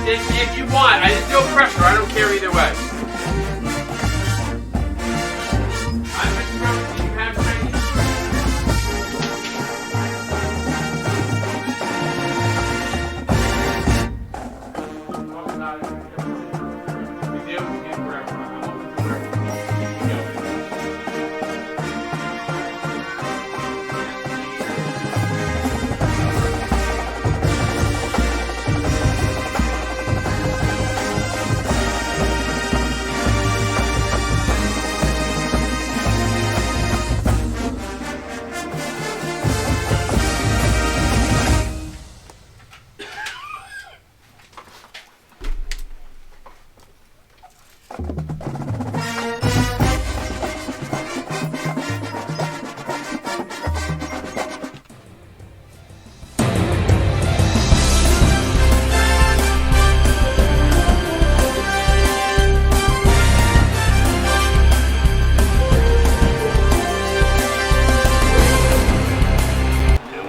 if you want, there's no pressure. I don't care either way.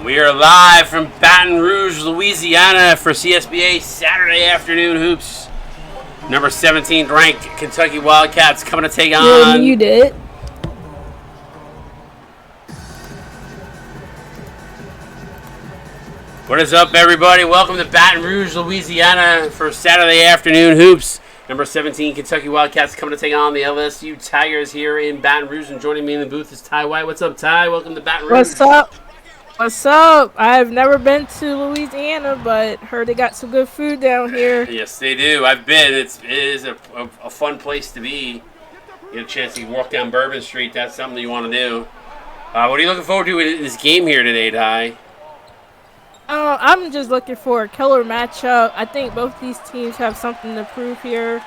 We are live from Baton Rouge, Louisiana for CSBA Saturday Afternoon Hoops. Number 17th ranked Kentucky Wildcats coming to take on... You're muted. What is up, everybody? Welcome to Baton Rouge, Louisiana for Saturday Afternoon Hoops. Number 17 Kentucky Wildcats coming to take on the LSU Tigers here in Baton Rouge. And joining me in the booth is Ty White. What's up, Ty? Welcome to Baton Rouge. What's up? What's up? I've never been to Louisiana, but heard they got some good food down here. Yes, they do. I've been. It is a fun place to be. You get a chance to walk down Bourbon Street. That's something you want to do. What are you looking forward to in this game here today, Ty? I'm just looking for a killer matchup. I think both these teams have something to prove here.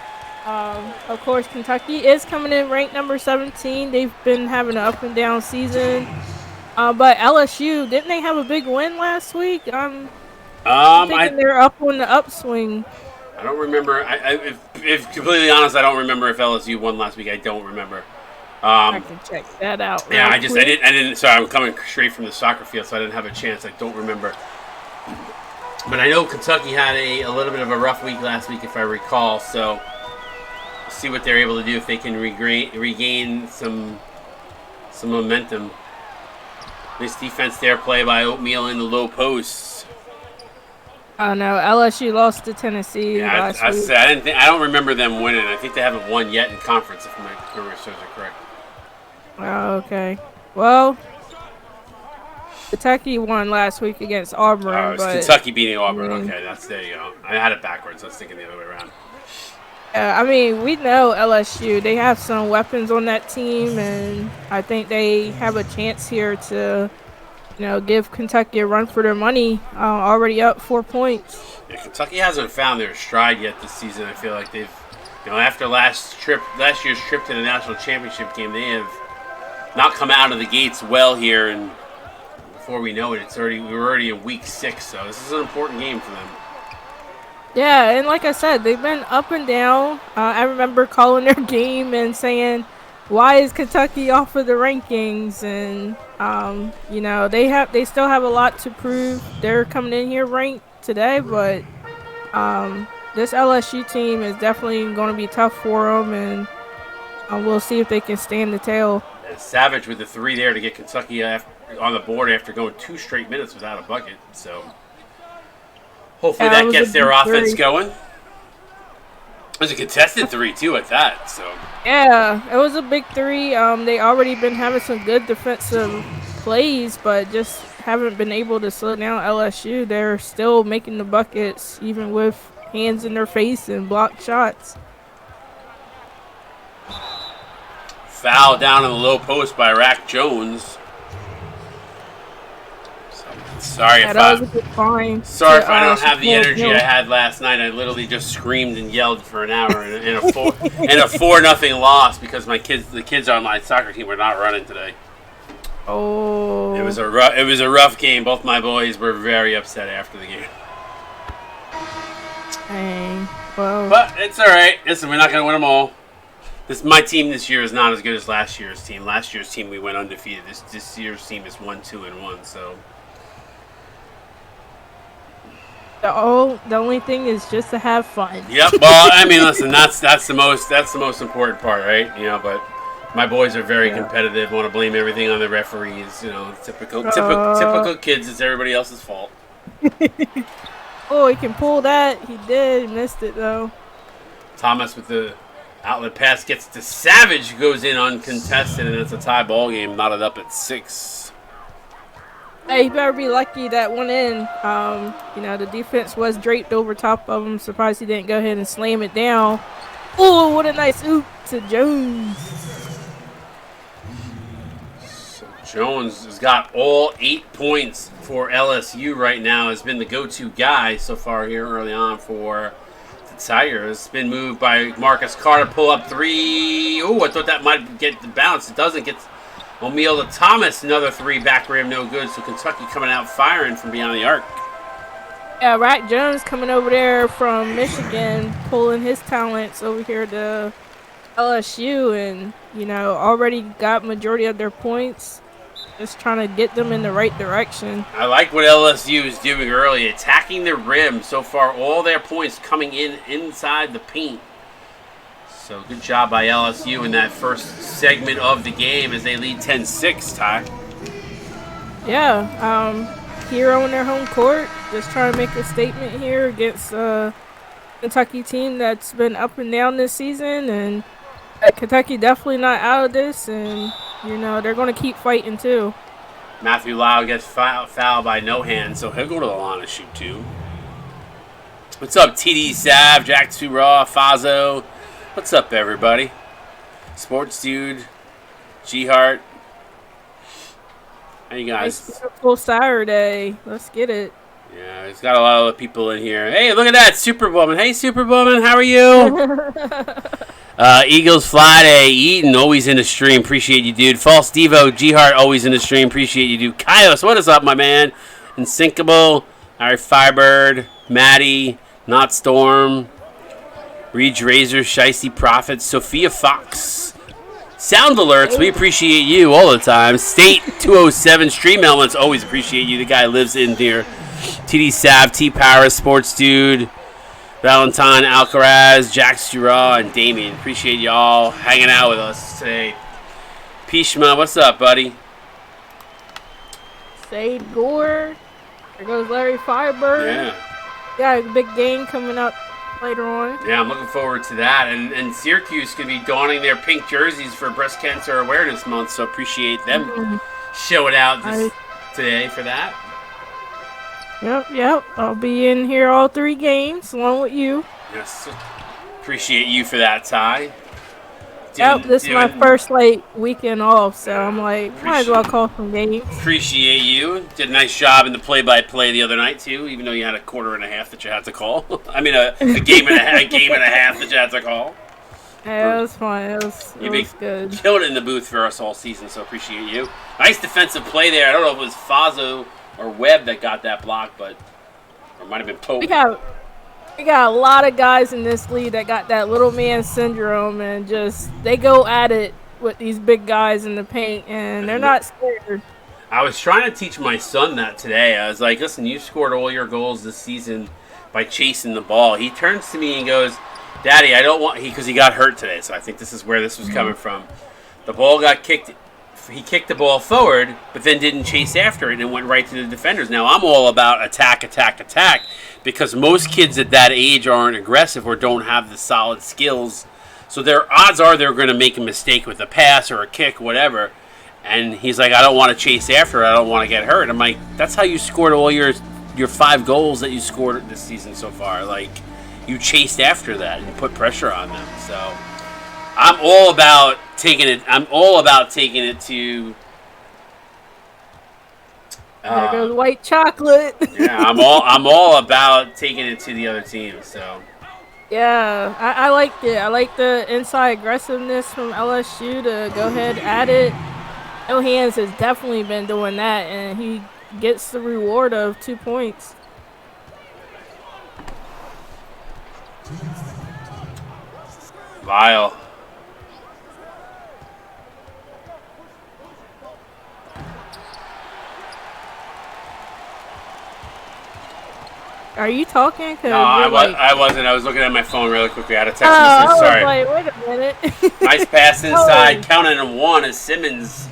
Of course, Kentucky is coming in ranked number 17. They've been having an up and down season. But LSU, didn't they have a big win last week? I'm thinking they're up on the upswing. I don't remember. If completely honest, I don't remember if LSU won last week. I don't remember. I can check that out. Yeah, I didn't. Sorry, I'm coming straight from the soccer field, so I didn't have a chance. I don't remember. But I know Kentucky had a little bit of a rough week last week, if I recall. So we'll see what they're able to do if they can regain some momentum. Nice defense there, play by Oatmeal in the low posts. Oh no, LSU lost to Tennessee last week. I don't remember them winning. I think they haven't won yet in conference, if my memory serves it correct. Oh, okay. Well, Kentucky won last week against Auburn. Oh, it's Kentucky beating Auburn. Okay, there you go. I had it backwards. I was thinking the other way around. I mean, we know LSU. They have some weapons on that team, and I think they have a chance here to, give Kentucky a run for their money. Already up 4 points. Yeah, Kentucky hasn't found their stride yet this season. I feel like they've, after last year's trip to the national championship game, they have not come out of the gates well here. And before we know it, we're already in week 6. So this is an important game for them. Yeah, and like I said, they've been up and down. I remember calling their game and saying, why is Kentucky off of the rankings? And, they still have a lot to prove. They're coming in here ranked today, but this LSU team is definitely going to be tough for them, and we'll see if they can stand the tail. Savage with the 3 there to get Kentucky on the board after going 2 straight minutes without a bucket, so... Hopefully that gets their offense going. It was a contested 3, too, at that. So yeah, it was a big 3. They already been having some good defensive plays, but just haven't been able to slow down LSU. They're still making the buckets, even with hands in their face and blocked shots. Foul down in the low post by Rack Jones. Sorry if I don't have the energy I had last night. I literally just screamed and yelled for an hour in a 4-0 loss because the kids on my soccer team were not running today. Oh, it was a rough game. Both my boys were very upset after the game. Dang. Well, but it's all right. Listen, we're not going to win them all. My team this year is not as good as last year's team. Last year's team we went undefeated. This year's team is 1-2-1. So. The only thing is just to have fun. Yep. Well, I mean, listen, that's the most important part, right? But my boys are very Yeah. competitive. Want to blame everything on the referees. Typical kids. It's everybody else's fault. Oh, he can pull that. He did. He missed it though. Thomas with the outlet pass gets to Savage, goes in uncontested, and it's a tie ball game, knotted up at 6. Hey, you better be lucky that went in. The defense was draped over top of him. Surprised he didn't go ahead and slam it down. Oh, what a nice oop to Jones. So Jones has got all 8 points for LSU right now. Has been the go-to guy so far here early on for the Tigers. Been moved by Marcus Carter. Pull up 3. Oh, I thought that might get the bounce. It doesn't. Get O'Meal to Thomas. Another 3 back rim, no good. So Kentucky coming out firing from beyond the arc. Yeah, Rack Jones coming over there from Michigan, pulling his talents over here to LSU, and already got majority of their points. Just trying to get them in the right direction. I like what LSU is doing early, attacking the rim. So far, all their points coming inside the paint. So good job by LSU in that first segment of the game as they lead 10-6, Ty. Yeah, here on their home court, just trying to make a statement here against a Kentucky team that's been up and down this season, and Kentucky definitely not out of this, and they're going to keep fighting too. Matthew Lau gets fouled by no hand, so he'll go to the line and shoot 2. What's up, TD Sav, Jack Tsura, Fazo? What's up, everybody? Sports Dude, G Heart. How you guys? Nice, beautiful Saturday. Let's get it. Yeah, there's got a lot of people in here. Hey, look at that, Superwoman. Hey, Superwoman, how are you? Eagles Friday, Eaton, always in the stream. Appreciate you, dude. False Devo, G-Heart, always in the stream. Appreciate you, dude. Kyos, what is up, my man? Insinkable, Harry Firebird, Maddie, Not Storm, Reed's Razor, Shiesty Prophet, Sophia Fox. Sound alerts, we appreciate you all the time. State 207, Stream Elements, always appreciate you. The guy lives in here. TD Sav, T Paris, Sports Dude, Valentine, Alcaraz, Jack Stura, and Damien. Appreciate y'all hanging out with us today. Pishma, what's up, buddy? Sade Gore. There goes Larry Firebird. Yeah. Got a big game coming up later on. Yeah, I'm looking forward to that. And Syracuse could be donning their pink jerseys for Breast Cancer Awareness Month, so appreciate them showing out today for that. Yep. I'll be in here all 3 games along with you. Yes. Appreciate you for that, Ty. This is my first weekend off, so I'm like, might as well call some games. Appreciate you. Did a nice job in the play-by-play the other night too, even though you had a quarter and a half that you had to call. I mean, a game and a half that you had to call. Yeah, it was fun. It was good. Killed it in the booth for us all season, so appreciate you. Nice defensive play there. I don't know if it was Fazo or Webb that got that block, but it might have been Pope. We got a lot of guys in this league that got that little man syndrome, and just they go at it with these big guys in the paint, and they're not scared. I was trying to teach my son that today. I was like, listen, you scored all your goals this season by chasing the ball. He turns to me and goes, Daddy, I don't want, because he got hurt today, so I think this is where this was coming from. The ball got kicked. He kicked the ball forward, but then didn't chase after it and went right to the defenders. Now, I'm all about attack, because most kids at that age aren't aggressive or don't have the solid skills. So their odds are they're going to make a mistake with a pass or a kick, whatever. And he's like, I don't want to chase after it. I don't want to get hurt. I'm like, that's how you scored all your 5 goals that you scored this season so far. Like, you chased after that and put pressure on them. So I'm all about taking it. I'm all about taking it to. There goes white chocolate. Yeah, I'm all about taking it to the other team. So. Yeah, I liked it. I like the inside aggressiveness from LSU to go ahead at it. No Hands has definitely been doing that, and he gets the reward of 2 points. Vile. Are you talking? No, I wasn't. I was looking at my phone really quickly. I had a text message. I was Sorry. like, wait a minute. Nice pass inside. Counting a 1 as Simmons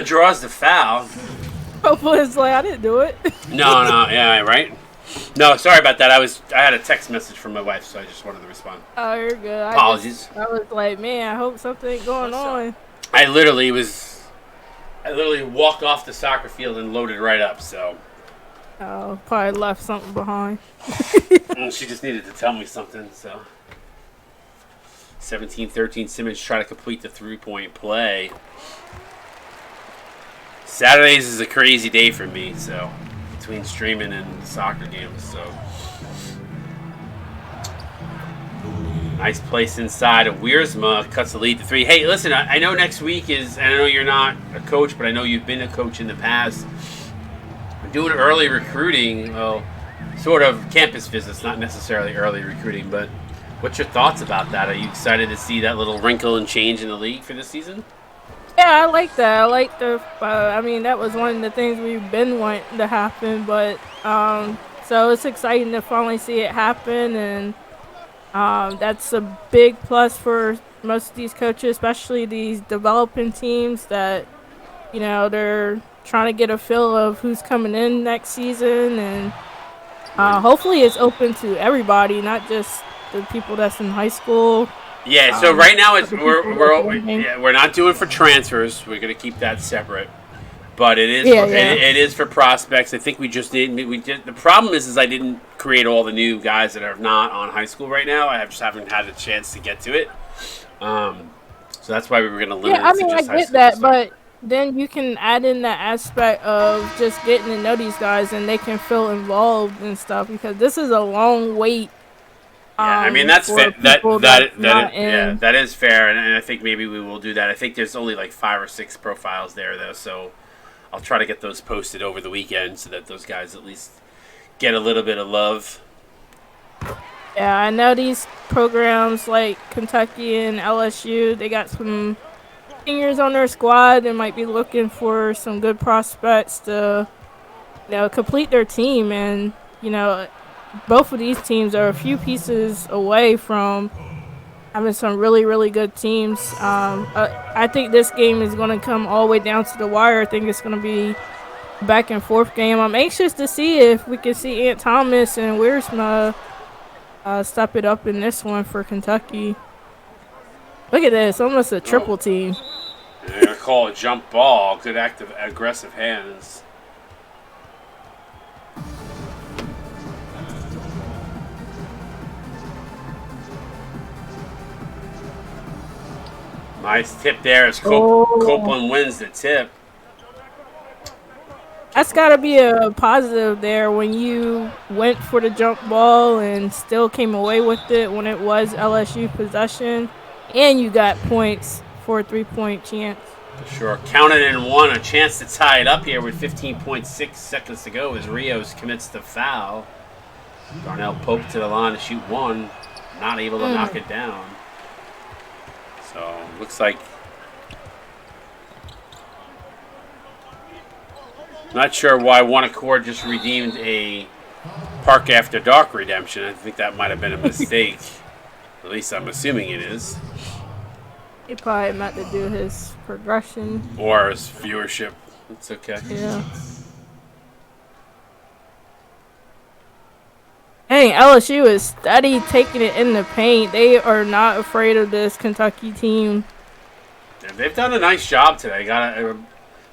draws the foul. Hopefully it's like, I didn't do it. No, yeah, right? No, sorry about that. I had a text message from my wife, so I just wanted to respond. Oh, you're good. Apologies. I was like, man, I hope something ain't going on. I literally walked off the soccer field and loaded right up, so. Oh, probably left something behind. She just needed to tell me something, so. 17-13, Simmons try to complete the 3-point play. Saturdays is a crazy day for me, so. Between streaming and soccer games, so. Nice place inside of Wiersma, cuts the lead to 3. Hey, listen, I know next week is, and I know you're not a coach, but I know you've been a coach in the past. Doing early recruiting, well, sort of campus visits, not necessarily early recruiting, but what's your thoughts about that? Are you excited to see that little wrinkle and change in the league for this season? Yeah, I like that. I like I mean, that was one of the things we've been wanting to happen, but so it's exciting to finally see it happen, and that's a big plus for most of these coaches, especially these developing teams that, you know, they're trying to get a feel of who's coming in next season, and hopefully it's open to everybody, not just the people that's in high school. Yeah, so right now we're not doing for transfers. We're going to keep that separate. But it is it is for prospects. I think the problem is I didn't create all the new guys that are not on high school right now. I just haven't had a chance to get to it. So that's why we were going to limit it to just I get that, but then you can add in that aspect of just getting to know these guys and they can feel involved and stuff, because this is a long wait. Yeah, I mean, that's fair. That is fair, and I think maybe we will do that. I think there's only like 5 or 6 profiles there, though, so I'll try to get those posted over the weekend so that those guys at least get a little bit of love. Yeah, I know these programs like Kentucky and LSU, they got some seniors on their squad. They might be looking for some good prospects to, you know, complete their team, and, you know, both of these teams are a few pieces away from having some really, really good teams. I think this game is going to come all the way down to the wire. I think it's going to be a back and forth game. I'm anxious to see if we can see Ant Thomas and Wiersma step it up in this one for Kentucky. Look at this, almost a triple team. They're going to call a jump ball. Good active, aggressive hands. Nice tip there as Copeland wins the tip. That's got to be a positive there when you went for the jump ball and still came away with it when it was LSU possession, and you got points for a 3-point chance. For sure. Counted in 1, a chance to tie it up here with 15.6 seconds to go as Rios commits the foul. Darnell Pope to the line to shoot 1, not able to knock it down. So, looks like... Not sure why One Accord just redeemed a Park After Dark redemption. I think that might have been a mistake. At least I'm assuming it is. He probably meant to do his progression. Or his viewership. It's okay. Yeah. Dang, LSU is steady taking it in the paint. They are not afraid of this Kentucky team. Yeah, they've done a nice job today. I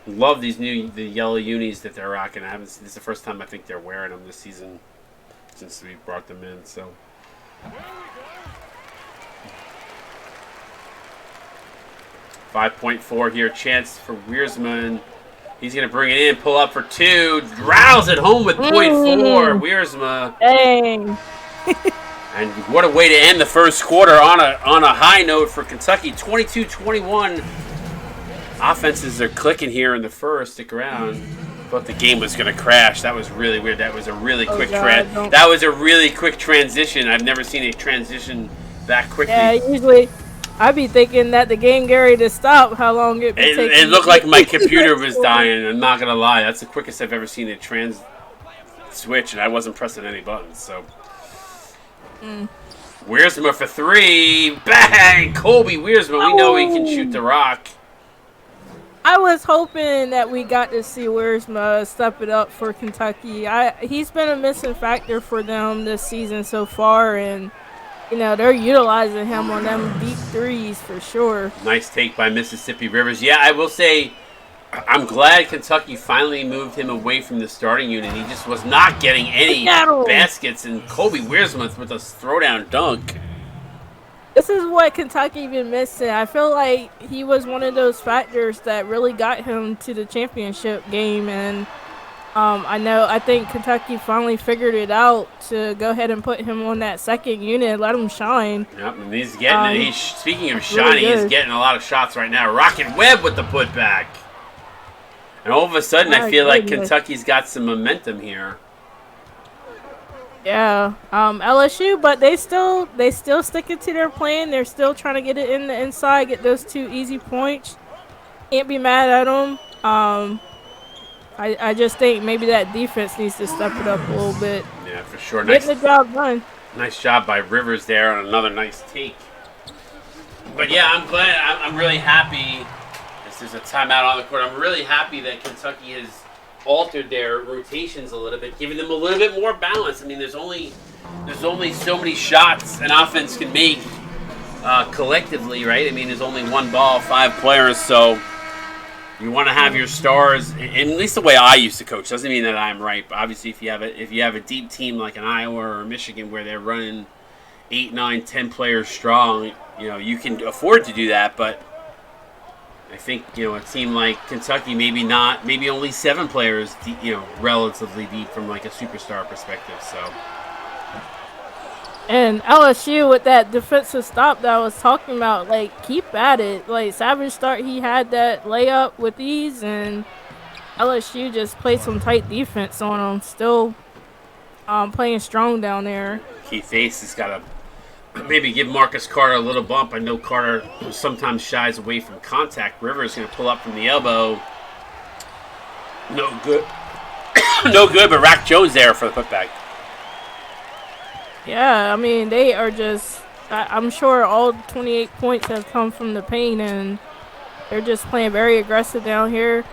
love the yellow unis that they're rocking. This is the first time I think they're wearing them this season since we brought them in. So 5.4 here, chance for Wiersma. He's going to bring it in, pull up for 2, rouse it home with .4. Wiersma. Dang. And what a way to end the first quarter on a high note for Kentucky. 22-21. Offenses are clicking here in the first. Stick around. Thought the game was going to crash. That was really weird. That was a really quick That was a really quick transition. I've never seen a transition that quickly. Yeah, usually I'd be thinking that the game get ready to stop. How long it be taking? It looked like my computer was dying. I'm not gonna lie. That's the quickest I've ever seen it switch, and I wasn't pressing any buttons. So, Wiersma for 3, bang! Colby Wiersma. We know he can shoot the rock. I was hoping that we got to see Wiersma step it up for Kentucky. He's been a missing factor for them this season so far, and they're utilizing him on them deep threes for sure. Nice take by Mississippi Rivers. Yeah, I will say, I'm glad Kentucky finally moved him away from the starting unit. He just was not getting any baskets, and Colby Wiersma with a throwdown dunk. This is what Kentucky been missing. I feel like he was one of those factors that really got him to the championship game, and I think Kentucky finally figured it out to go ahead and put him on that second unit and let him shine. Yep, and he's getting speaking of shining, he's getting a lot of shots right now. Rocket Webb with the putback. And all of a sudden, I feel like Kentucky's got some momentum here. Yeah, LSU, but they still sticking to their plan. They're still trying to get it in the inside, get those 2 easy points. Can't be mad at them. I just think maybe that defense needs to step it up a little bit. Yeah, for sure. Getting the job done. Nice job by Rivers there on another nice take. But yeah, I'm glad. I'm really happy. There's a timeout on the court. I'm really happy that Kentucky has altered their rotations a little bit, giving them a little bit more balance. I mean, there's only so many shots an offense can make collectively, right? I mean, there's only one ball, 5 players, so you want to have your stars. And at least the way I used to coach doesn't mean that I'm right. But obviously, if you have a deep team like an Iowa or Michigan where they're running 8, 9, 10 players strong, you can afford to do that, but I think, a team like Kentucky, maybe only 7 players, relatively deep from like a superstar perspective. So, and LSU with that defensive stop that I was talking about, like, keep at it. Like, Savage he had that layup with ease, and LSU just played some tight defense on them. Still playing strong down there. Keith Ace has got to maybe give Marcus Carter a little bump. I know Carter sometimes shies away from contact. Rivers going to pull up from the elbow. No good. No good, but Rack Jones there for the putback. Yeah, I mean, they are just... I'm sure all 28 points have come from the paint, and they're just playing very aggressive down here.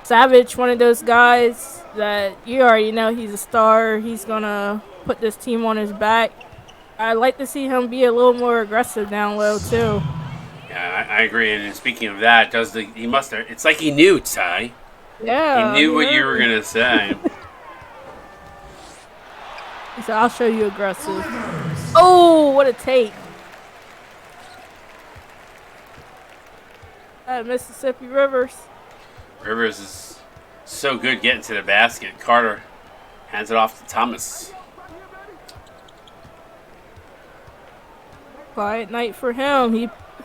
Savage, one of those guys that you already know he's a star. He's going to put this team on his back. I'd like to see him be a little more aggressive down low, too. Yeah, I agree. And speaking of that, he must have... It's like he knew, Ty. Yeah. He knew what you were going to say. He said, I'll show you aggressive. Oh, what a take. Mississippi Rivers. Rivers is so good getting to the basket. Carter hands it off to Thomas. Quiet night for him.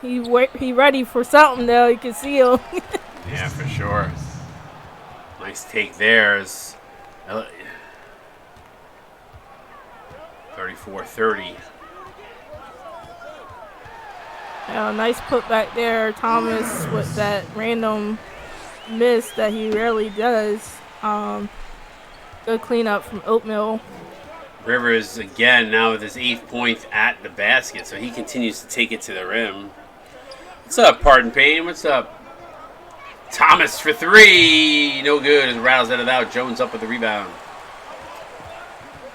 He ready for something, though. You can see him. Yeah, for sure. Nice take there. 34-30. Yeah, nice putback there. Thomas with that random miss that he rarely does. Good cleanup from Oatmeal. Rivers again now with his 8th point at the basket, so he continues to take it to the rim. What's up, Pardon Payne? What's up? Thomas for 3. No good as it rattles out of that. Jones up with the rebound.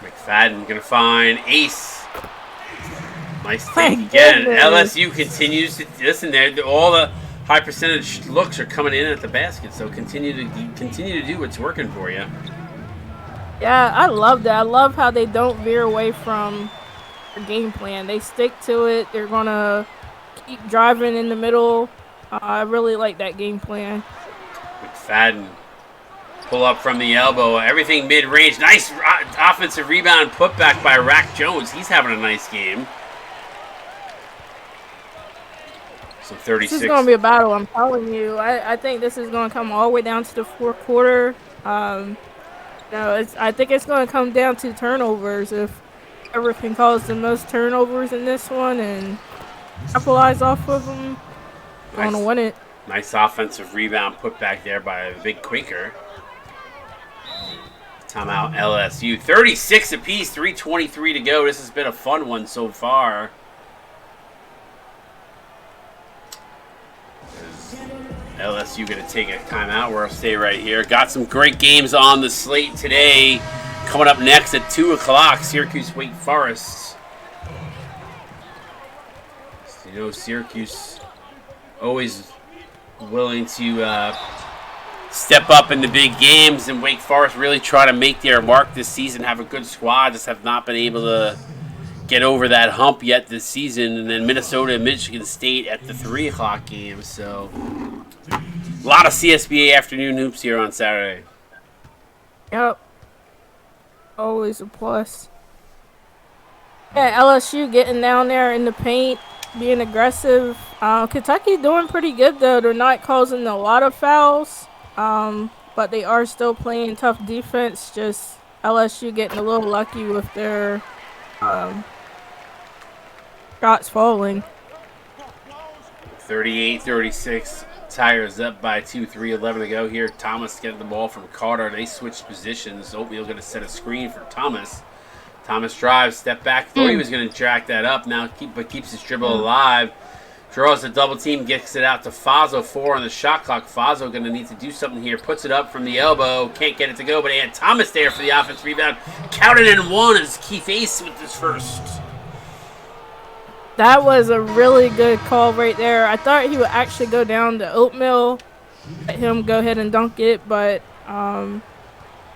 McFadden gonna find Ace. Nice take again. LSU continues to listen there. All the high percentage looks are coming in at the basket, so continue to do what's working for you. Yeah, I love that. I love how they don't veer away from their game plan. They stick to it. They're gonna keep driving in the middle. I really like that game plan. McFadden pull up from the elbow. Everything mid-range. Nice offensive rebound putback by Rack Jones. He's having a nice game. So 36. This is going to be a battle, I'm telling you. I think this is going to come all the way down to the fourth quarter. I think it's going to come down to turnovers. If whoever can cause the most turnovers in this one and capitalize off of them, going to win it. Nice offensive rebound put back there by the big Quaker. Timeout LSU. 36 apiece, 3:23 to go. This has been a fun one so far. LSU going to take a timeout. We'll stay right here. Got some great games on the slate today. Coming up next at 2 o'clock, Syracuse Wake Forest. You know, Syracuse always willing to step up in the big games, and Wake Forest really try to make their mark this season, have a good squad, just have not been able to get over that hump yet this season. And then Minnesota and Michigan State at the 3 o'clock game. So a lot of CSBA afternoon hoops here on Saturday. Yep. Always a plus. Yeah, LSU getting down there in the paint, being aggressive. Kentucky doing pretty good, though. They're not causing a lot of fouls, but they are still playing tough defense. Just LSU getting a little lucky with their shots falling. 38-36. Tigers up by 2, 3:11 to go here. Thomas getting the ball from Carter. They switched positions. Oatmeal going to set a screen for Thomas. Thomas drives, step back. Thought he was going to track that up now, but keeps his dribble alive. Draws a double team, gets it out to Fazo. 4 on the shot clock. Fazo going to need to do something here. Puts it up from the elbow. Can't get it to go, but he had Thomas there for the offense rebound. Counted in 1 as Keith Ace with his first. That was a really good call right there. I thought he would actually go down to Oatmeal, let him go ahead and dunk it, but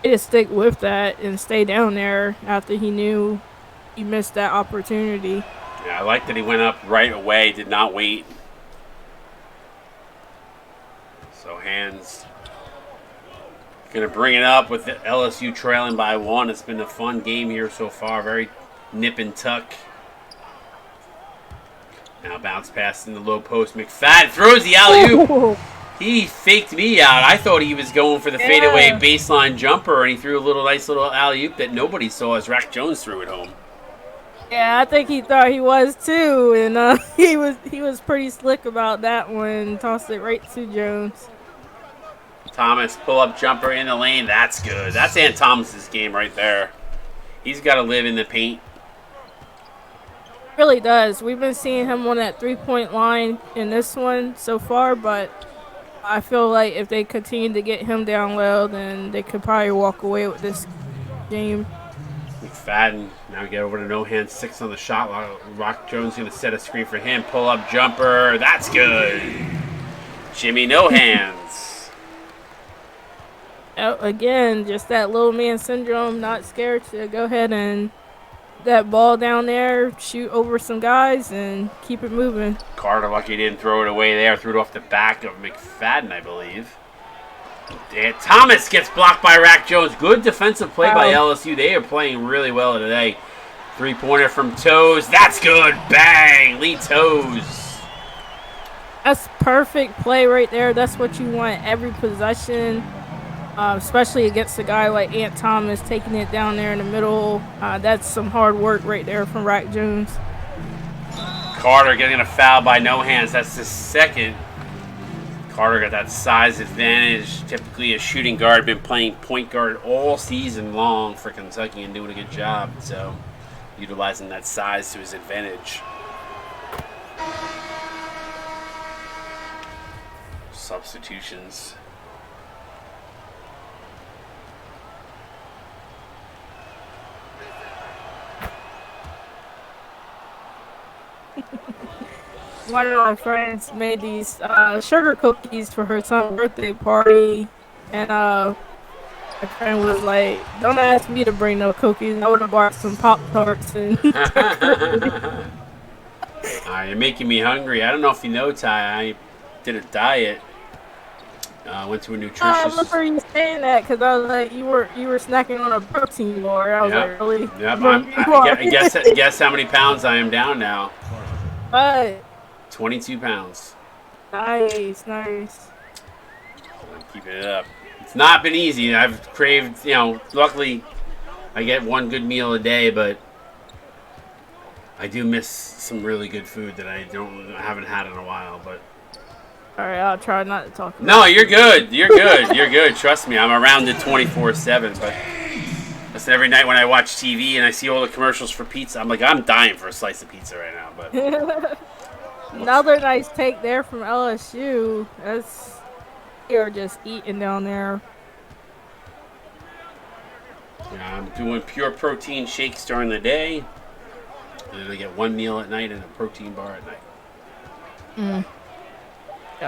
he just stick with that and stay down there after he knew he missed that opportunity. Yeah, I like that he went up right away, did not wait. So Hands going to bring it up with the LSU trailing by 1. It's been a fun game here so far, very nip and tuck. Now bounce pass in the low post. McFadden throws the alley-oop. He faked me out. I thought he was going for the fadeaway baseline jumper, and he threw a nice little alley-oop that nobody saw as Rack Jones threw it home. Yeah, I think he thought he was too, and he was pretty slick about that one. Tossed it right to Jones. Thomas pull-up jumper in the lane. That's good. That's Ant Thomas's game right there. He's got to live in the paint. Really does. We've been seeing him on that 3-point line in this one so far, but I feel like if they continue to get him down low, then they could probably walk away with this game. McFadden now get over to no hands. 6 on the shot. Rock Jones going to set a screen for him. Pull up jumper. That's good. Jimmy no hands. Oh, again, just that little man syndrome. Not scared to go ahead and that ball down there, shoot over some guys, and keep it moving. Carter lucky didn't throw it away there. Threw it off the back of McFadden, I believe. And Thomas gets blocked by Rack Jones. Good defensive play by LSU. They are playing really well today. 3-pointer from Toes. That's good. Bang. Lee Toes. That's perfect play right there. That's what you want every possession. Especially against a guy like Ant Thomas taking it down there in the middle. That's some hard work right there from Rack Jones. Carter getting a foul by no hands. That's the second. Carter got that size advantage. Typically a shooting guard, been playing point guard all season long for Kentucky and doing a good job. So utilizing that size to his advantage. Substitutions. One of my friends made these sugar cookies for her son's birthday party, and my friend was like, "Don't ask me to bring no cookies. I would have bought some Pop-Tarts." And You're making me hungry. I don't know if you know, Ty, I did a diet. Went to a nutritionist. I remember you saying that because I was like, you were snacking on a protein bar. I was like, really? Yep. Guess how many pounds I am down now? What? 22 pounds. Nice. I'm keeping it up. It's not been easy. I've craved, luckily I get one good meal a day, but I do miss some really good food that I haven't had in a while, but all right, I'll try not to talk about No, you're good. You're good. You're good. Trust me, I'm around it 24/7, but Listen, every night when I watch TV and I see all the commercials for pizza, I'm like, I'm dying for a slice of pizza right now. But Another nice take there from LSU. You're just eating down there. yeah, I'm doing pure protein shakes during the day, and then I get one meal at night and a protein bar at night.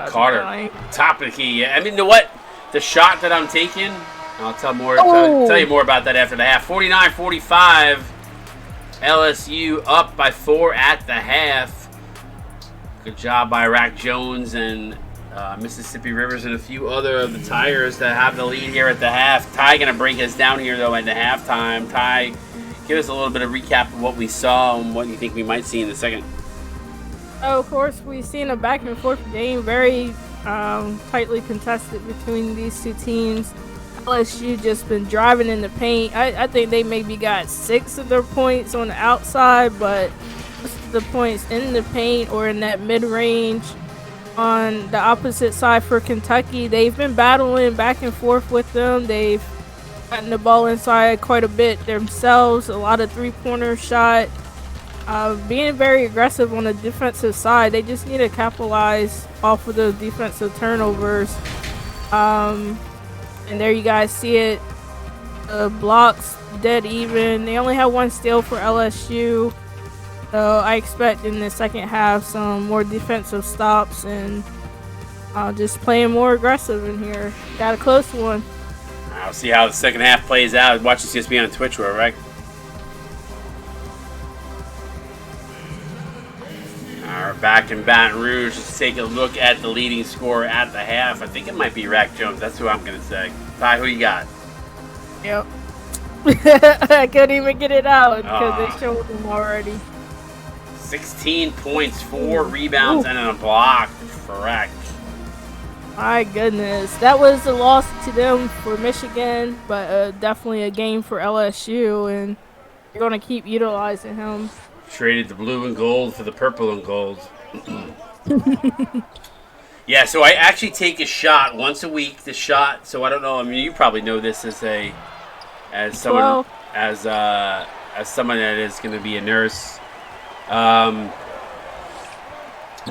Carter, top of the key. Yeah, I mean, you know what? The shot that I'm taking, I'll tell you more about that after the half. 49-45, LSU up by 4 at the half. Good job by Rack Jones and Mississippi Rivers and a few other of the Tigers that have the lead here at the half. Ty going to break us down here, though, at the halftime. Ty, give us a little bit of recap of what we saw and what you think we might see in the second. Oh, of course, we've seen a back-and-forth game, very tightly contested between these two teams. LSU just been driving in the paint. I think they maybe got 6 of their points on the outside, but most of the points in the paint or in that mid-range. On the opposite side for Kentucky, they've been battling back and forth with them. They've gotten the ball inside quite a bit themselves, a lot of three-pointer shot. Being very aggressive on the defensive side. They just need to capitalize off of those defensive turnovers. And there you guys see it. Blocks dead even. They only have 1 steal for LSU. So I expect in the second half some more defensive stops and just playing more aggressive in here. Got a close one. I'll see how the second half plays out. Watch this just be on Twitch, right? We're back in Baton Rouge. Let's take a look at the leading scorer at the half. I think it might be Rack Jones. That's who I'm going to say. Ty, who you got? Yep. I couldn't even get it out because they showed him already. 16 points, 4 rebounds, and a block for Rack. My goodness. That was a loss to them for Michigan, but definitely a game for LSU, and you're going to keep utilizing him. Traded the blue and gold for the purple and gold. Yeah, so I actually take a shot once a week. The shot, so I don't know. I mean, you probably know this as someone that is going to be a nurse. The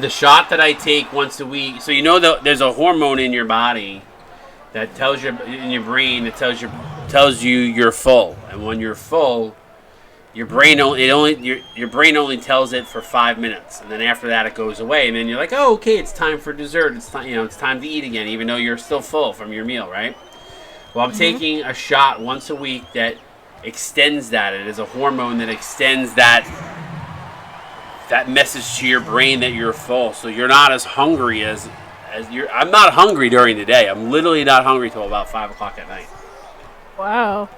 shot that I take once a week. So you know there's a hormone in your body that tells you in your brain that tells you you're full, and when you're full, your brain only tells it for 5 minutes, and then after that it goes away, and then you're like, oh, okay, it's time for dessert. It's time, it's time to eat again, even though you're still full from your meal, right? Well, I'm taking a shot once a week that extends that. It is a hormone that extends that message to your brain that you're full, so you're not as hungry as you're. I'm not hungry during the day. I'm literally not hungry till about 5 o'clock at night. Wow.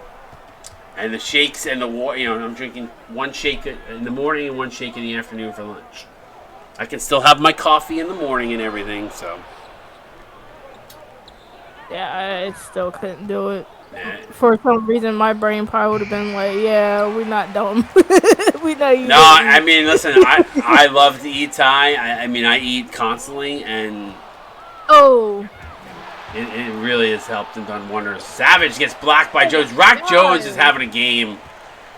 And the shakes and the water, I'm drinking 1 shake in the morning and 1 shake in the afternoon for lunch. I can still have my coffee in the morning and everything, so. Yeah, I still couldn't do it. Yeah. For some reason, my brain probably would have been like, yeah, we're not dumb. We know you. No, I mean, listen, I love to eat, Thai. I eat constantly, and it really has helped and done wonders. Savage gets blocked by Jones. Rack Jones is having a game.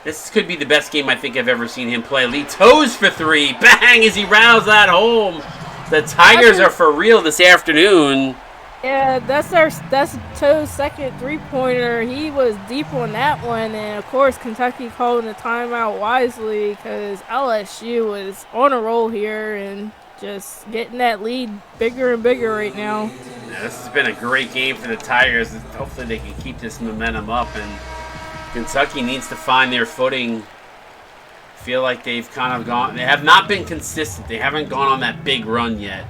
This could be the best game I think I've ever seen him play. Lee Toes for 3. Bang, as he rounds that home. The Tigers are for real this afternoon. Yeah, that's Toe's second three-pointer. He was deep on that one, and of course Kentucky calling the timeout wisely because LSU was on a roll here and just getting that lead bigger and bigger right now. Yeah, this has been a great game for the Tigers. Hopefully they can keep this momentum up, and Kentucky needs to find their footing. Feel like they've kind of gone. They have not been consistent. They haven't gone on that big run yet.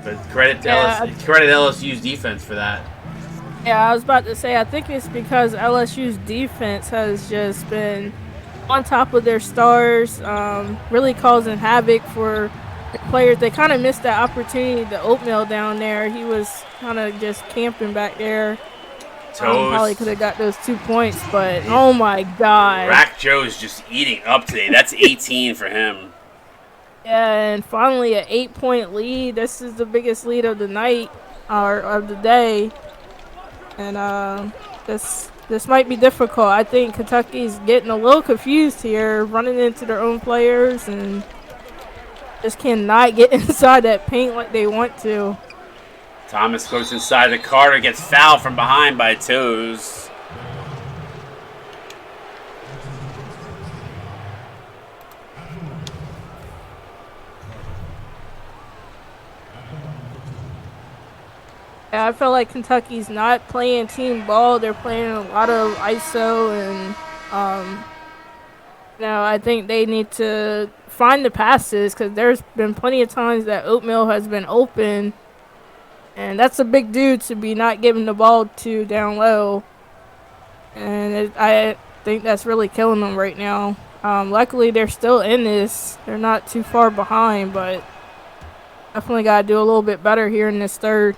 But credit LSU's defense for that. Yeah, I was about to say, I think it's because LSU's defense has just been on top of their stars, really causing havoc for the players. They kind of missed that opportunity. The oatmeal down there, he was kind of just camping back there. Probably could have got those 2 points, but oh my God. Rack Joe's just eating up today. That's 18 for him. Yeah, and finally an 8-point lead. This is the biggest lead of the night, or of the day. And this this might be difficult. I think Kentucky's getting a little confused here, running into their own players and just cannot get inside that paint like they want to. Thomas goes inside to Carter, gets fouled from behind by Toes. Yeah, I feel like Kentucky's not playing team ball. They're playing a lot of ISO, and I think they need to find the passes because there's been plenty of times that Oatmeal has been open, and that's a big dude to be not giving the ball to down low. And I think that's really killing them right now. Luckily, they're still in this. They're not too far behind, but definitely got to do a little bit better here in this third.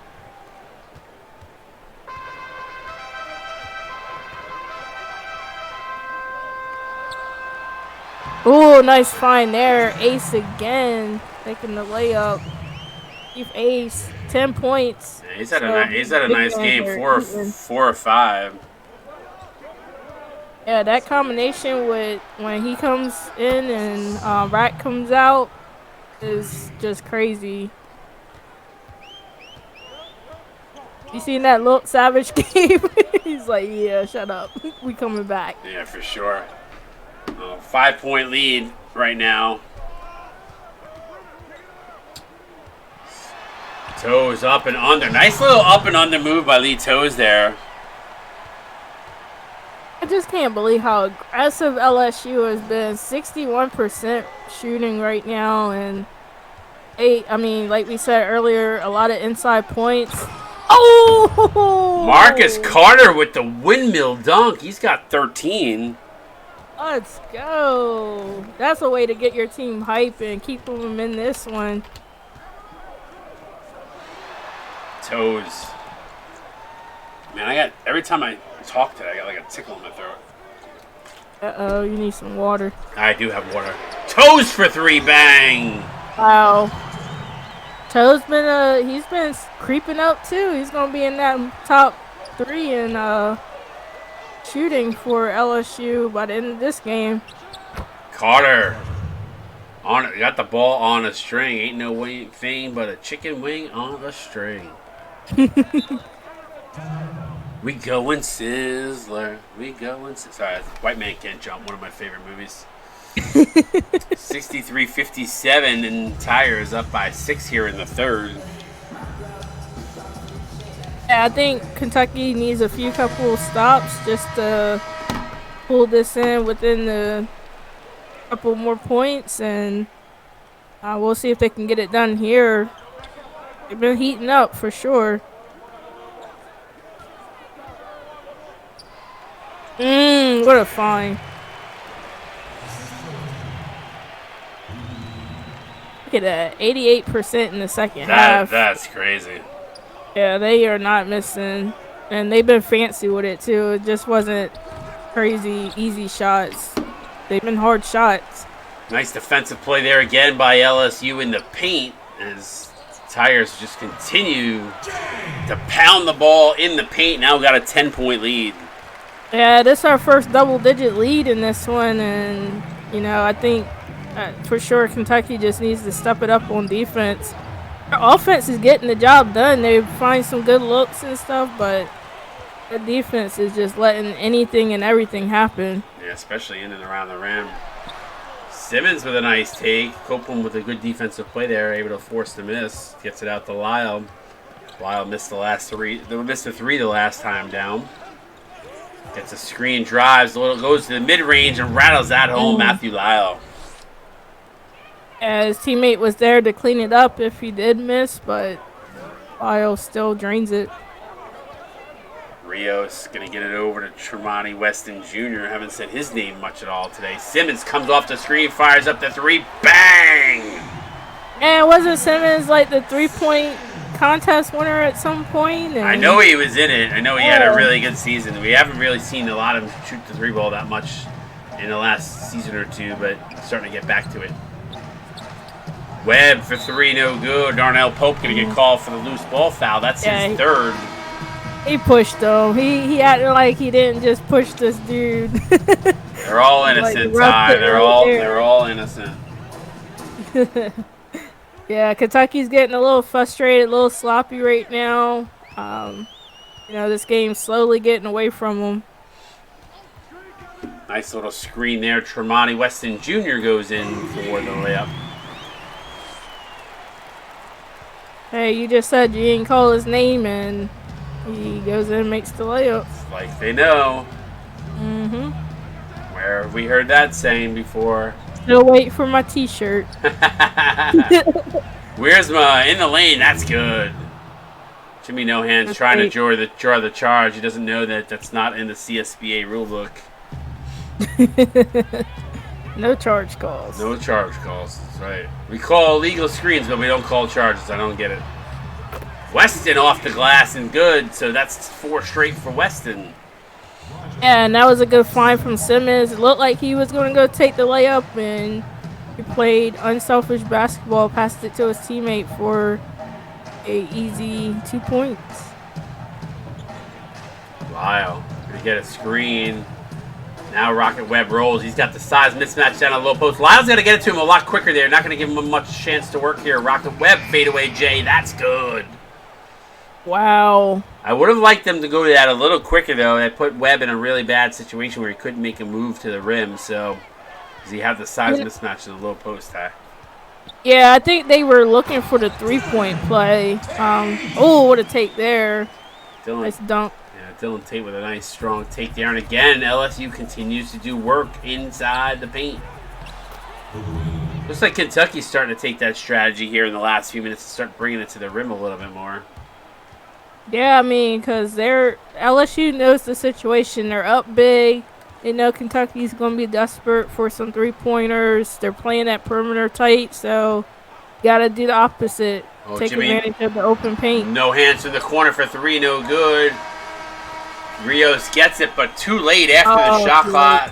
Ooh, nice find there. Ace again, taking the layup. Keep Ace, 10 points. Yeah, he's had a nice game, 4 or 5. Yeah, that combination with when he comes in and Rat comes out is just crazy. You seen that look Savage game? He's like, yeah, shut up. We coming back. Yeah, for sure. 5-point lead right now. Toes up and under. Nice little up and under move by Lee Toes there. I just can't believe how aggressive LSU has been. 61% shooting right now, and like we said earlier, a lot of inside points. Oh! Marcus Carter with the windmill dunk. He's got 13. Let's go. That's a way to get your team hype and keep them in this one. Toes. Man, every time I talk today, I got like a tickle in my throat. Uh-oh, you need some water. I do have water. Toes for 3, bang! Wow. Toes he's been creeping up too. He's gonna be in that top 3 in shooting for LSU by the end of this game. Carter got the ball on a string. Ain't no thing but a chicken wing on a string. We going Sizzler. Sorry, White Man Can't Jump, one of my favorite movies. 63-57, and Tire is up by 6 here in the third. Yeah, I think Kentucky needs a couple stops just to pull this in within the couple more points, and we'll see if they can get it done here. They've been heating up for sure. What a find. Look at that, 88% in the second half. That's crazy. Yeah, they are not missing, and they've been fancy with it too. It just wasn't crazy easy shots. They've been hard shots. Nice defensive play there again by LSU in the paint as Tigers just continue to pound the ball in the paint. Now we got a 10-point lead. Yeah, this is our first double-digit lead in this one, and I think for sure Kentucky just needs to step it up on defense. Their offense is getting the job done. They find some good looks and stuff, but the defense is just letting anything and everything happen. Yeah, especially in and around the rim. Simmons with a nice take. Copeland with a good defensive play there, able to force the miss. Gets it out to Lyle. Lyle missed the 3 the last time down. Gets a screen, drives, goes to the mid-range and rattles that home. Matthew Lyle. His teammate was there to clean it up if he did miss, but Lyle still drains it. Rios going to get it over to Tremonti Weston Jr. Haven't said his name much at all today. Simmons comes off the screen, fires up the 3, bang! And wasn't Simmons like the 3-point contest winner at some point? I know he was in it. I know he had a really good season. We haven't really seen a lot of him shoot the 3-ball that much in the last season or two, but starting to get back to it. Webb for 3, no good. Darnell Pope going to get called for the loose ball foul. That's his third. He pushed him. He acted like he didn't just push this dude. They're all Like, innocent, roughed Ty. it right They're all innocent. Yeah, Kentucky's getting a little frustrated, a little sloppy right now. This game's slowly getting away from them. Nice little screen there. Tremonti Weston Jr. goes in for the layup. Hey, you just said you didn't call his name, and he goes in and makes the layup. Like they know. Mm-hmm. Where have we heard that saying before? Still wait for my T-shirt. Where's my in the lane? That's good. Jimmy No Hands trying to draw the charge. He doesn't know that that's not in the CSBA rulebook. No charge calls. No charge calls. That's right. We call illegal screens, but we don't call charges. I don't get it. Weston off the glass and good, so that's 4 straight for Weston. Yeah, and that was a good find from Simmons. It looked like he was going to go take the layup, and he played unselfish basketball, passed it to his teammate for a easy 2 points. Lyle gonna get a screen. Now Rocket Webb rolls. He's got the size mismatch down on the low post. Lyle's got to get it to him a lot quicker there. Not going to give him much chance to work here. Rocket Webb fadeaway Jay. That's good. Wow. I would have liked them to go to that a little quicker, though. That put Webb in a really bad situation where he couldn't make a move to the rim. So, does he have the size mismatch in the low post, Ty? Yeah, I think they were looking for the 3-point play. What a take there. Nice dunk. Dylan Tate with a nice, strong take there. And again, LSU continues to do work inside the paint. Looks like Kentucky's starting to take that strategy here in the last few minutes and start bringing it to the rim a little bit more. Yeah, I mean, because LSU knows the situation. They're up big. They know Kentucky's going to be desperate for some 3-pointers. They're playing that perimeter tight, so got to do the opposite. Take advantage of the open paint. No hands in the corner for 3, no good. Rios gets it, but too late after the shot clock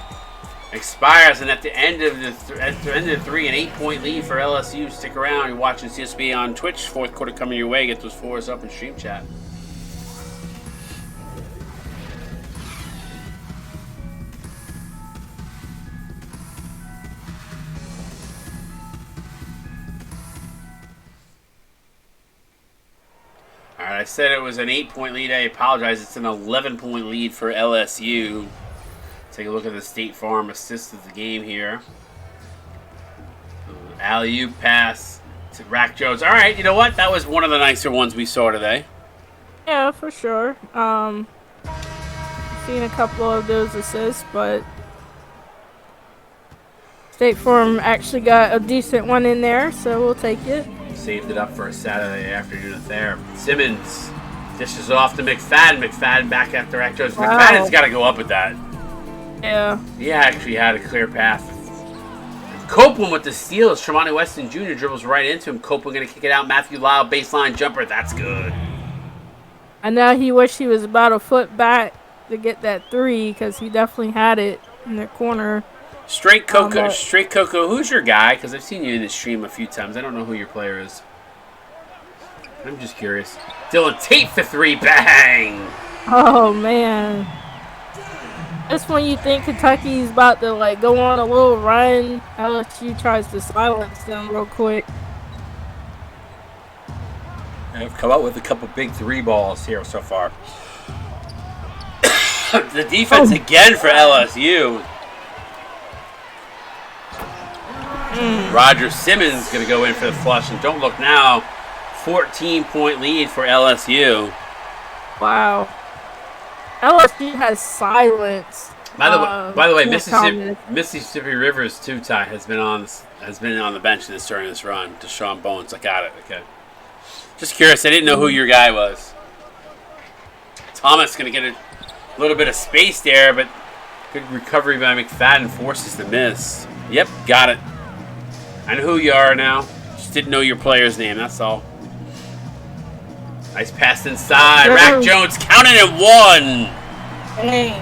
expires. And at the end of the 3, an 8-point lead for LSU. Stick around. You're watching CSB on Twitch. 4th quarter coming your way. Get those 4s up in stream chat. All right, I said it was an 8-point lead. I apologize. It's an 11-point lead for LSU. Take a look at the State Farm assist of the game here. Alley-oop pass to Rack Jones. All right, you know what? That was one of the nicer ones we saw today. Yeah, for sure. Seen a couple of those assists, but State Farm actually got a decent one in there, so we'll take it. Saved it up for a Saturday afternoon affair. Simmons dishes off to McFadden. McFadden back after Rack Jones. Wow. McFadden's got to go up with that. Yeah. He actually had a clear path. Copeland with the steal. Tremonti Weston Jr. dribbles right into him. Copeland going to kick it out. Matthew Lyle baseline jumper. That's good. I know he wished he was about a foot back to get that 3 because he definitely had it in the corner. Straight Coco, who's your guy? Because I've seen you in the stream a few times. I don't know who your player is. I'm just curious. Dylan Tate for 3, bang! Oh, man. That's when you think Kentucky's about to, go on a little run. LSU tries to silence them real quick. I've come out with a couple big 3 balls here so far. The defense again for LSU. Roger Simmons going to go in for the flush, and don't look now. 14-point lead for LSU. Wow. LSU has silence. By the way, Mississippi Rivers too. Ty has been on the bench during this run. Deshaun Bones, I got it. Okay. Just curious. I didn't know who your guy was. Thomas going to get a little bit of space there, but good recovery by McFadden forces the miss. Yep, got it. I know who you are now. Just didn't know your player's name, that's all. Nice pass inside. Rack Jones counted at 1. Hey,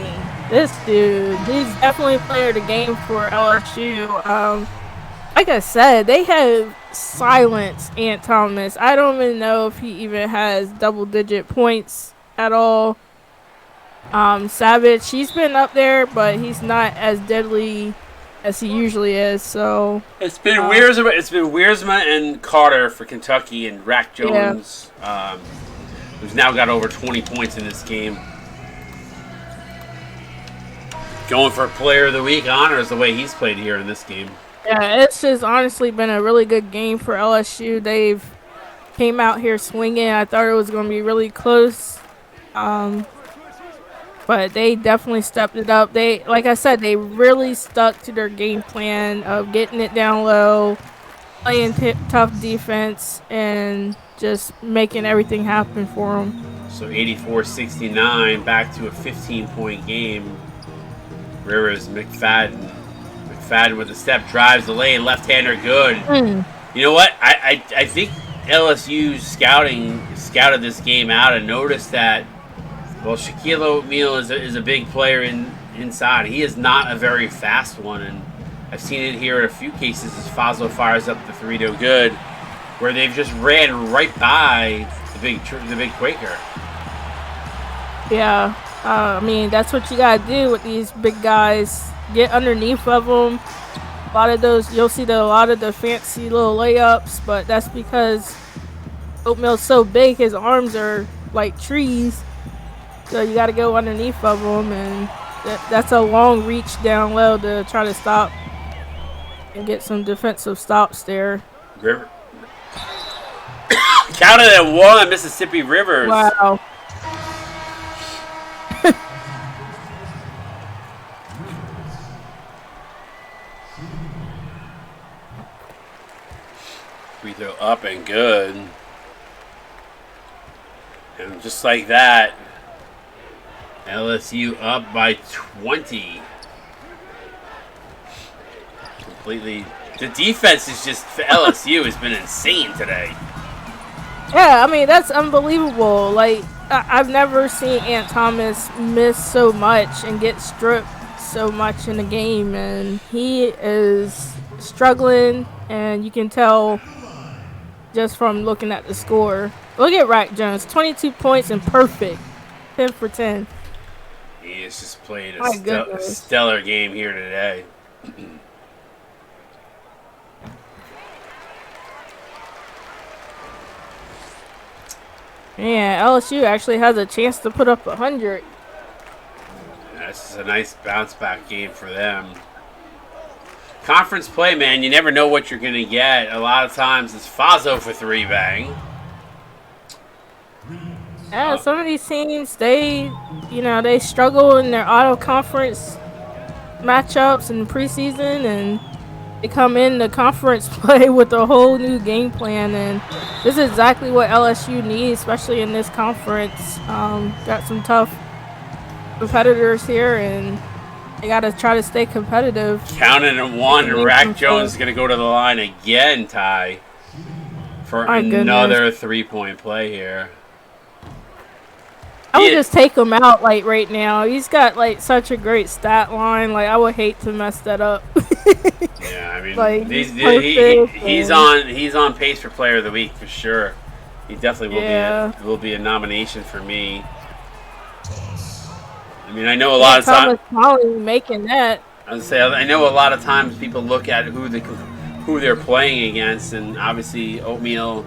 this dude, he's definitely player of the game for LSU. Like I said, they have silenced Ant Thomas. I don't even know if he even has double-digit points at all. Savage, he's been up there, but he's not as deadly as he usually is. So it's been Wiersma and Carter for Kentucky, and Rack Jones, who's now got over 20 points in this game. Going for Player of the Week honors the way he's played here in this game. Yeah, it's just honestly been a really good game for LSU. They've came out here swinging. I thought it was going to be really close. But they definitely stepped it up. They, like I said, they really stuck to their game plan of getting it down low, playing tough defense, and just making everything happen for them. So 84-69, back to a 15-point game. Rivers, McFadden with a step, drives the lane, left-hander good. You know what? I think LSU scouted this game out and noticed that, well, Shaquille O'Neal is a big player inside. He is not a very fast one, and I've seen it here in a few cases as Fazio fires up the three no good, where they've just ran right by the big Quaker. Yeah, I mean, that's what you gotta do with these big guys. Get underneath of them. A lot of those, you'll see a lot of the fancy little layups, but that's because Oatmeal's so big, his arms are like trees. So you got to go underneath of them, and that's a long reach down low to try to stop and get some defensive stops there. River counted at one, Mississippi Rivers. Wow. Free throw up and good. And just like that, LSU up by 20. Completely. The defense is just, for LSU, has been insane today. Yeah, I mean, that's unbelievable. Like, I've never seen Ant Thomas miss so much and get stripped so much in a game. And he is struggling, and you can tell just from looking at the score. Look at Rack Jones, 22 points and perfect. 10 for 10. He has just played a stellar game here today. Yeah, LSU actually has a chance to put up 100. This is a nice bounce back game for them. Conference play, man, you never know what you're going to get. A lot of times it's Fazio for three bang. Yeah, some of these teams, they struggle in their auto conference matchups in preseason, and they come in the conference play with a whole new game plan, and this is exactly what LSU needs, especially in this conference. Got some tough competitors here, and they got to try to stay competitive. Counting at one, and Rack Jones is going to go to the line again, Ty, for another 3-point play here. I would just take him out like right now. He's got like such a great stat line. Like, I would hate to mess that up. Yeah, I mean, like, he's on pace for Player of the Week for sure. He definitely will be a nomination for me. I mean, I know a lot of times making that. I know a lot of times people look at who they're playing against, and obviously Oatmeal,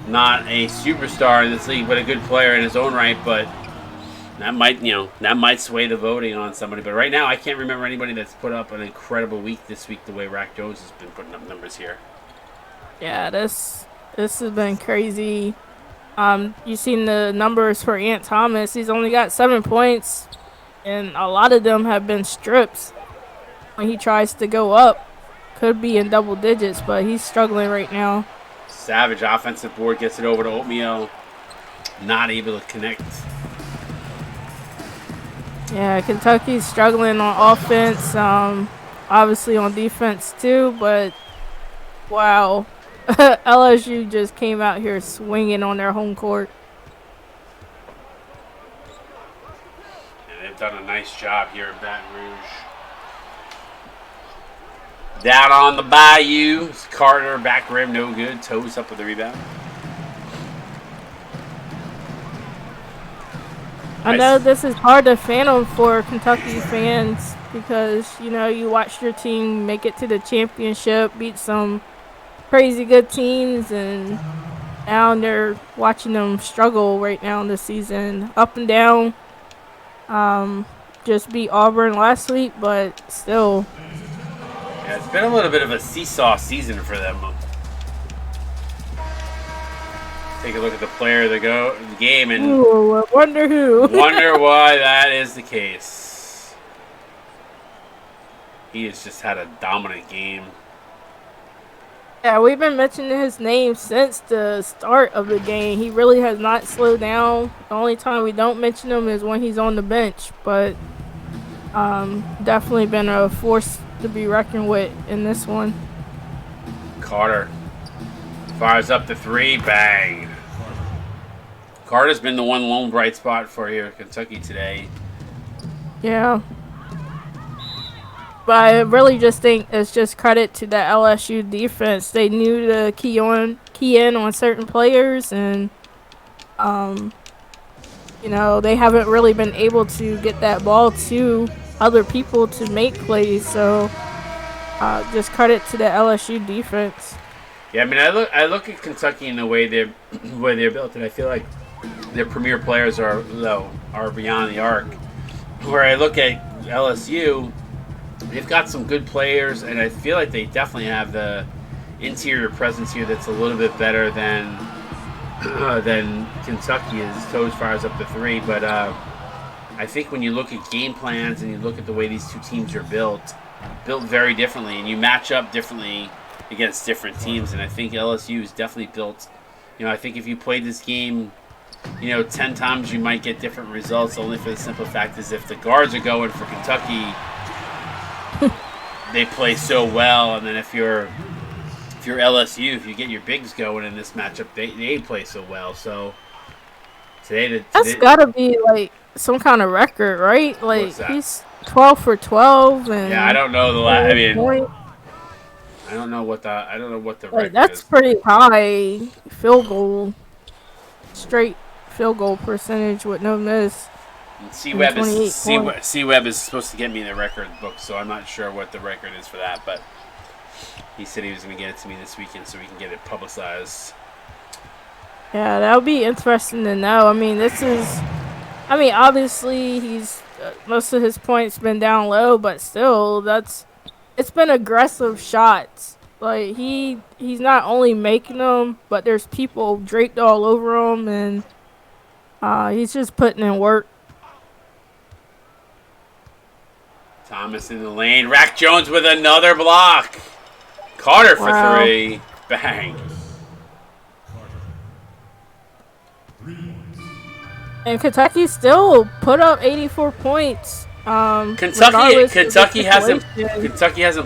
not a superstar in this league, but a good player in his own right. But that might sway the voting on somebody. But right now, I can't remember anybody that's put up an incredible week this week the way Rack Jones has been putting up numbers here. Yeah, this has been crazy. You've seen the numbers for Ant Thomas. He's only got 7 points, and a lot of them have been strips. When he tries to go up, could be in double digits, but he's struggling right now. Savage offensive board gets it over to Oatmeal. Not able to connect. Yeah, Kentucky's struggling on offense. Obviously on defense too, but wow. LSU just came out here swinging on their home court. And they've done a nice job here in Baton Rouge. Down on the bayou. It's Carter, back rim, no good. Toes up with the rebound. I know this is hard to fathom for Kentucky fans because, you know, you watched your team make it to the championship, beat some crazy good teams, and now they're watching them struggle right now in the season. Up and down. Just beat Auburn last week, but still. Yeah, it's been a little bit of a seesaw season for them. Take a look at the player of the game and Ooh, I wonder who. wonder why that is the case. He has just had a dominant game. Yeah, we've been mentioning his name since the start of the game. He really has not slowed down. The only time we don't mention him is when he's on the bench, but definitely been a force to be reckoned with in this one. Carter fires up the three, bang. Carter's been the one lone bright spot for here in Kentucky today. Yeah. But I really just think it's just credit to the LSU defense. They knew to key in on certain players, and you know, they haven't really been able to get that ball to other people to make plays. So just credit to the LSU defense. Yeah, I mean, I look at Kentucky in the way they're built, and I feel like their premier players are beyond the arc. Where I look at LSU, they've got some good players, and I feel like they definitely have the interior presence here that's a little bit better than Kentucky is. Toes fires up the three, but I think when you look at game plans and you look at the way these two teams are built very differently, and you match up differently against different teams, and I think LSU is definitely built. You know, I think if you played this game, 10 times you might get different results, only for the simple fact is if the guards are going for Kentucky, they play so well, and then if you're LSU, if you get your bigs going in this matchup, they play so well. So that's gotta be like some kind of record, right? Like he's 12 for 12, and yeah, I don't know I don't know what the record is. That's pretty high straight field goal percentage with no miss. Csba is supposed to get me the record book, so I'm not sure what the record is for that, but he said he was going to get it to me this weekend so we can get it publicized. Yeah, that would be interesting to know. I mean, obviously he's most of his points been down low, but still, it's been aggressive shots. Like he's not only making them, but there's people draped all over him, and he's just putting in work. Thomas in the lane. Rack Jones with another block. Carter for three. Bang. And Kentucky still put up 84 points. Kentucky hasn't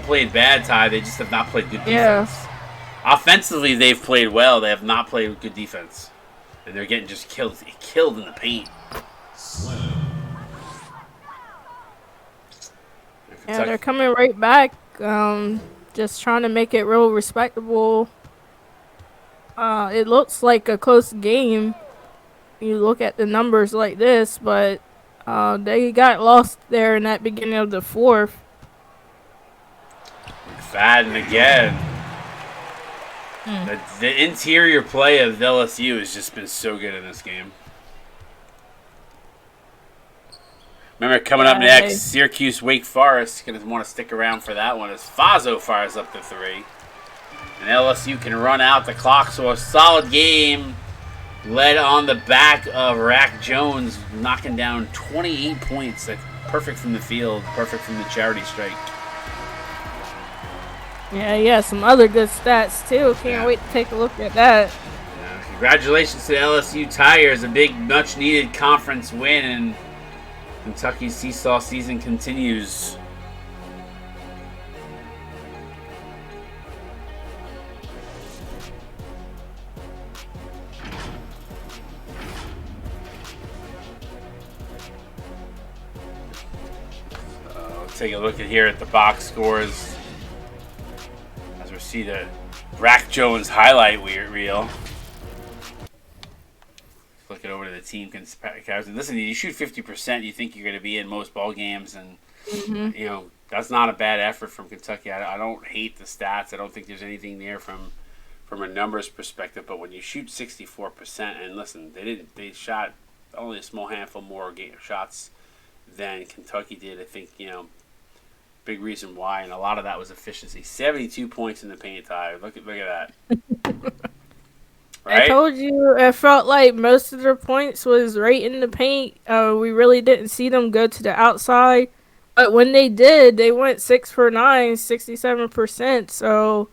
played bad, Ty. They just have not played good defense. Yeah. Offensively, they've played well. They have not played good defense, and they're getting just killed in the paint. Yeah, they're coming right back. Just trying to make it real respectable. It looks like a close game. You look at the numbers like this, but they got lost there in that beginning of the fourth. McFadden again. The interior play of LSU has just been so good in this game. Remember, coming up next, Syracuse Wake Forest. Going to want to stick around for that one as Fazo fires up the three. And LSU can run out the clock, so a solid game led on the back of Rack Jones, knocking down 28 points. That's perfect from the field, perfect from the charity strike. Yeah, some other good stats, too. Can't wait to take a look at that. Congratulations to LSU Tigers, a big, much-needed conference win, and Kentucky's seesaw season continues. Take a look at the box scores as we see the Rack Jones highlight reel. looking over to the team comparison. Listen, you shoot 50%, you think you're going to be in most ball games, and that's not a bad effort from Kentucky. I don't hate the stats. I don't think there's anything there from a numbers perspective. But when you shoot 64%, and listen, they shot only a small handful more shots than Kentucky did. I think big reason why, and a lot of that was efficiency. 72 points in the paint, Ty. Look at that. Right? I told you, it felt like most of their points was right in the paint. We really didn't see them go to the outside. But when they did, they went 6 for 9, 67%. So,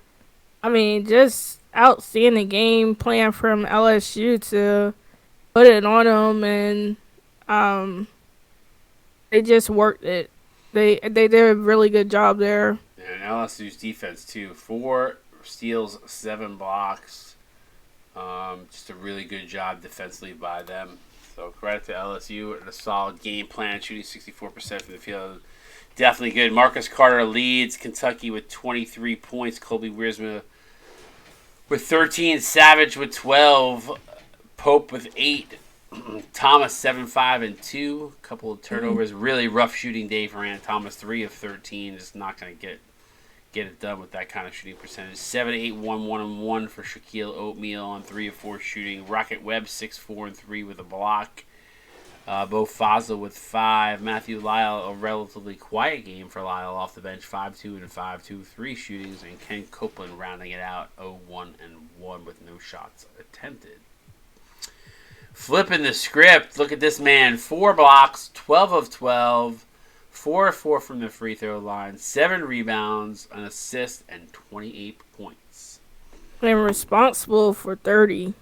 I mean, just outstanding game plan from LSU to put it on them, and they just worked it. They did a really good job there. And LSU's defense, too. 4 steals, 7 blocks. Just a really good job defensively by them. So credit to LSU and a solid game plan, shooting 64% from the field. Definitely good. Marcus Carter leads Kentucky with 23 points. Colby Wiersma with 13. Savage with 12. Pope with 8. Thomas 7, 5, and 2. A couple of turnovers. Really rough shooting day for Ant Thomas. 3 of 13. Just not going to get it done with that kind of shooting percentage. 7, 8, 1, 1, and 1 for Shaquille Oatmeal on 3 of 4 shooting. Rocket Webb 6, 4, and 3 with a block. Bo Fazla with 5. Matthew Lyle, a relatively quiet game for Lyle off the bench. 5, 2, and 5, 2, 3 shootings. And Ken Copeland rounding it out 0, 1, and 1 with no shots attempted. Flipping the script, look at this man. 4 blocks, 12 of 12. 4 of 4 from the free throw line, 7 rebounds, an assist, and 28 points. And responsible for 30.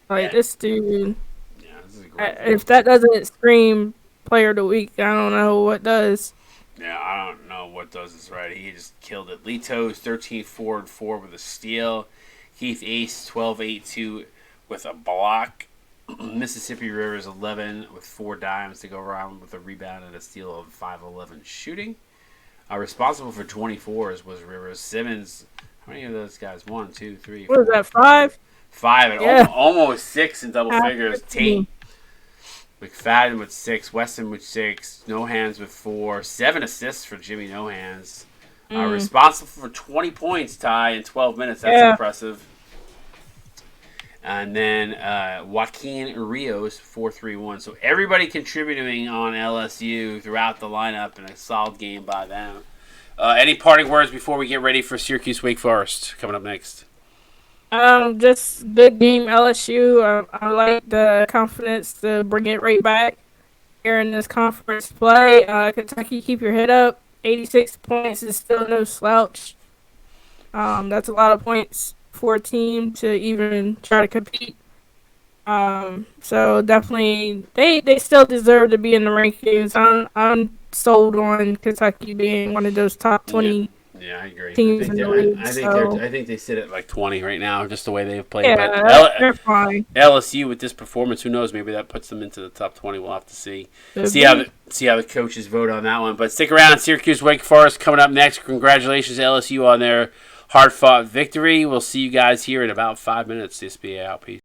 This dude. Yeah, this is a great if that doesn't scream player of the week, I don't know what does. Yeah, I don't know what does this right. He just killed it. Lito's 13, 4, and 4 with a steal. Keith Ace 12, 8, 2 with a block. Mississippi Rivers 11 with 4 dimes to go around with a rebound and a steal of 5-11 shooting. Responsible for 24s was Rivers. Simmons, how many of those guys? 1, 2, 3, 4. What was that, 5? 5 and almost 6 in double figures. Tate McFadden with 6, Weston with 6, No Hands with 4, 7 assists for Jimmy No Hands. Responsible for 20 points, Ty, in 12 minutes. That's impressive. And then Joaquin Rios, 4-3-1. So everybody contributing on LSU throughout the lineup, and a solid game by them. Any parting words before we get ready for Syracuse Wake Forest coming up next? Just good game, LSU. I like the confidence to bring it right back here in this conference play. Kentucky, keep your head up. 86 points is still no slouch. That's a lot of points for a team to even try to compete. So definitely, they still deserve to be in the rankings. I'm sold on Kentucky being one of those top 20 Yeah, I agree. teams in the league. I think they sit at like 20 right now, just the way they've played. Yeah, but they're fine. LSU with this performance, who knows? Maybe that puts them into the top 20. We'll have to see. See how the coaches vote on that one. But stick around. Syracuse Wake Forest coming up next. Congratulations to LSU on their hard-fought victory. We'll see you guys here in about 5 minutes. Csba out. Peace.